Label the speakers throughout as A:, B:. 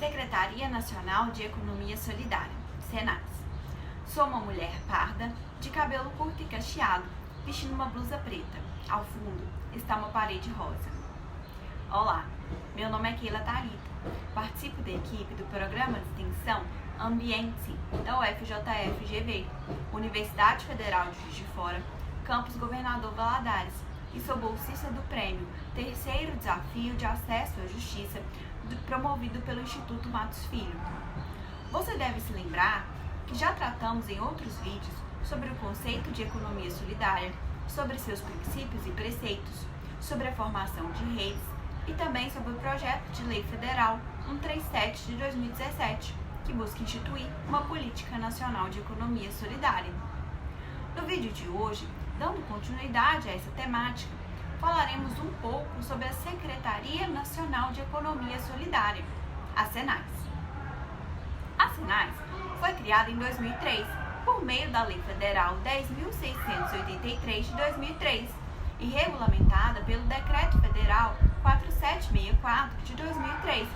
A: Secretaria Nacional de Economia Solidária, SENAS. Sou uma mulher parda, de cabelo curto e cacheado, vestindo uma blusa preta. Ao fundo está uma parede rosa. Olá, meu nome é Keila Thalita. Participo da equipe do Programa de Extensão Ambiente da UFJF-GV, Universidade Federal de Juiz de Fora, Campus Governador Valadares, e sou bolsista do Prêmio Terceiro Desafio de Acesso à Justiça, promovido pelo Instituto Matos Filho. Você deve se lembrar que já tratamos em outros vídeos sobre o conceito de economia solidária, sobre seus princípios e preceitos, sobre a formação de redes e também sobre o projeto de lei federal 137 de 2017, que busca instituir uma política nacional de economia solidária. No vídeo de hoje, dando continuidade a essa temática, falaremos um pouco sobre a Secretaria Nacional de Economia Solidária, a SENAS. A SENAS foi criada em 2003 por meio da Lei Federal 10.683 de 2003 e regulamentada pelo Decreto Federal 4764 de 2003,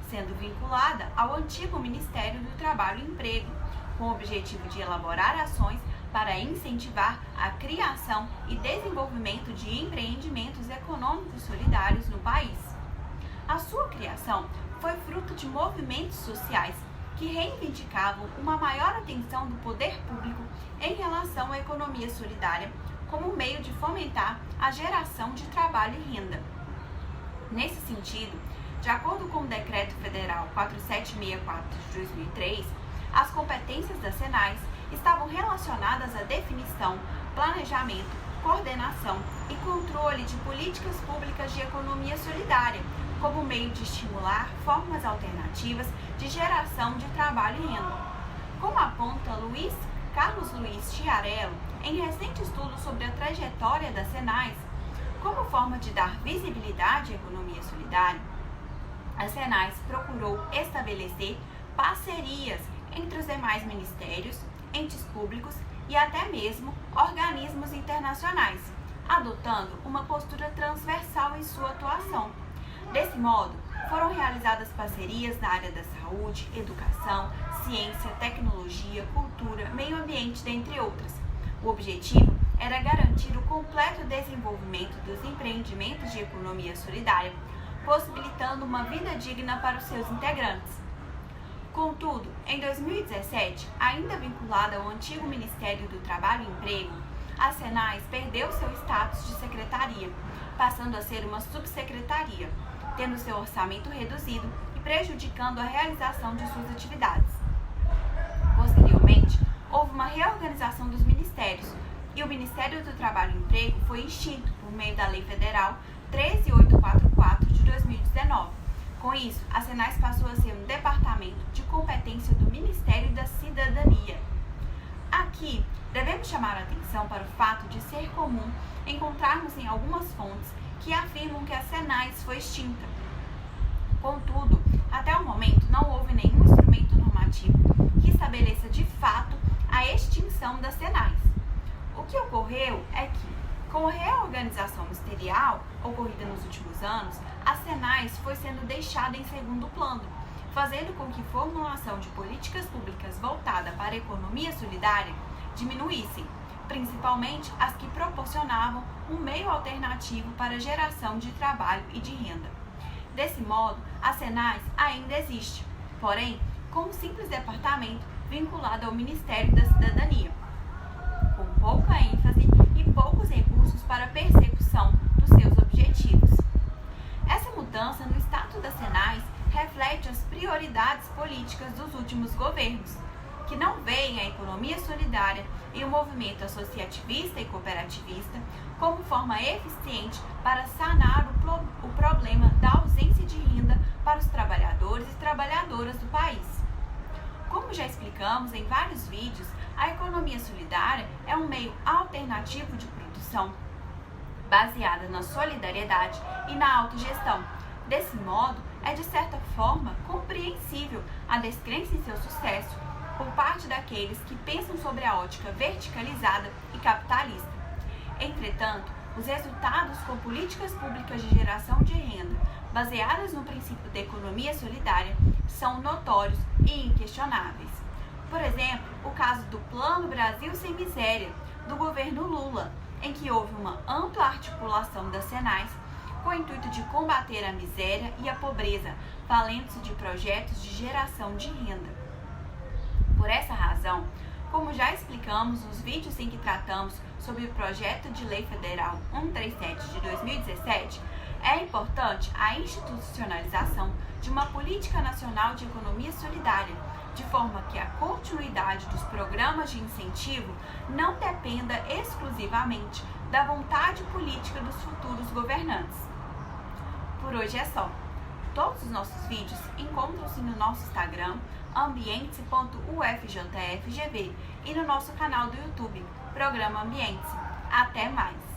A: sendo vinculada ao antigo Ministério do Trabalho e Emprego, com o objetivo de elaborar ações para incentivar a criação e desenvolvimento de empreendimentos econômicos solidários no país. A sua criação foi fruto de movimentos sociais que reivindicavam uma maior atenção do poder público em relação à economia solidária como meio de fomentar a geração de trabalho e renda. Nesse sentido, de acordo com o Decreto Federal 4764 de 2003, as competências da SENAS estavam relacionadas à definição, planejamento, coordenação e controle de políticas públicas de economia solidária, como meio de estimular formas alternativas de geração de trabalho e renda. Como aponta Carlos Luiz Chiarello, em recente estudo sobre a trajetória da SENAS, como forma de dar visibilidade à economia solidária, a SENAS procurou estabelecer parcerias entre os demais ministérios, entes públicos e até mesmo organismos internacionais, adotando uma postura transversal em sua atuação. Desse modo, foram realizadas parcerias na área da saúde, educação, ciência, tecnologia, cultura, meio ambiente, dentre outras. O objetivo era garantir o completo desenvolvimento dos empreendimentos de economia solidária, possibilitando uma vida digna para os seus integrantes. Contudo, em 2017, ainda vinculada ao antigo Ministério do Trabalho e Emprego, a SENAS perdeu seu status de secretaria, passando a ser uma subsecretaria, tendo seu orçamento reduzido e prejudicando a realização de suas atividades. Posteriormente, houve uma reorganização dos ministérios e o Ministério do Trabalho e Emprego foi extinto por meio da Lei Federal 13844 de 2019. Com isso, a SENAS passou a ser um departamento de competência do Ministério da Cidadania. Aqui, devemos chamar a atenção para o fato de ser comum encontrarmos em algumas fontes que afirmam que a SENAS foi extinta. Contudo, até o momento não houve nenhum instrumento normativo que estabeleça de fato a extinção da SENAS. O que ocorreu é que, com a reorganização ministerial ocorrida nos últimos anos, a SENAS foi sendo deixada em segundo plano, fazendo com que a formulação de políticas públicas voltada para a economia solidária diminuíssem, principalmente as que proporcionavam um meio alternativo para a geração de trabalho e de renda. Desse modo, a SENAS ainda existe, porém, com um simples departamento vinculado ao Ministério da Cidadania, com pouca ênfase e poucos recursos para a persecução dos seus objetivos. Essa mudança no status da SENAS reflete as prioridades políticas dos últimos governos, que não veem a economia solidária e o movimento associativista e cooperativista como forma eficiente para sanar o problema da ausência de renda para os trabalhadores e trabalhadoras do país. Como já explicamos em vários vídeos, a economia solidária é um meio alternativo de produção, baseada na solidariedade e na autogestão. Desse modo, é de certa forma compreensível a descrença em seu sucesso por parte daqueles que pensam sobre a ótica verticalizada e capitalista. Entretanto, os resultados com políticas públicas de geração de renda baseadas no princípio da economia solidária são notórios e inquestionáveis. Por exemplo, o caso do Plano Brasil Sem Miséria, do governo Lula, em que houve uma ampla articulação das Senais com o intuito de combater a miséria e a pobreza, valendo-se de projetos de geração de renda. Por essa razão, como já explicamos nos vídeos em que tratamos sobre o Projeto de Lei Federal 137 de 2017, é importante a institucionalização de uma política nacional de economia solidária, de forma que a continuidade dos programas de incentivo não dependa exclusivamente da vontade política dos futuros governantes. Por hoje é só. Todos os nossos vídeos encontram-se no nosso Instagram, ambiente.ufjfgv, e no nosso canal do YouTube, Programa Ambiente. Até mais!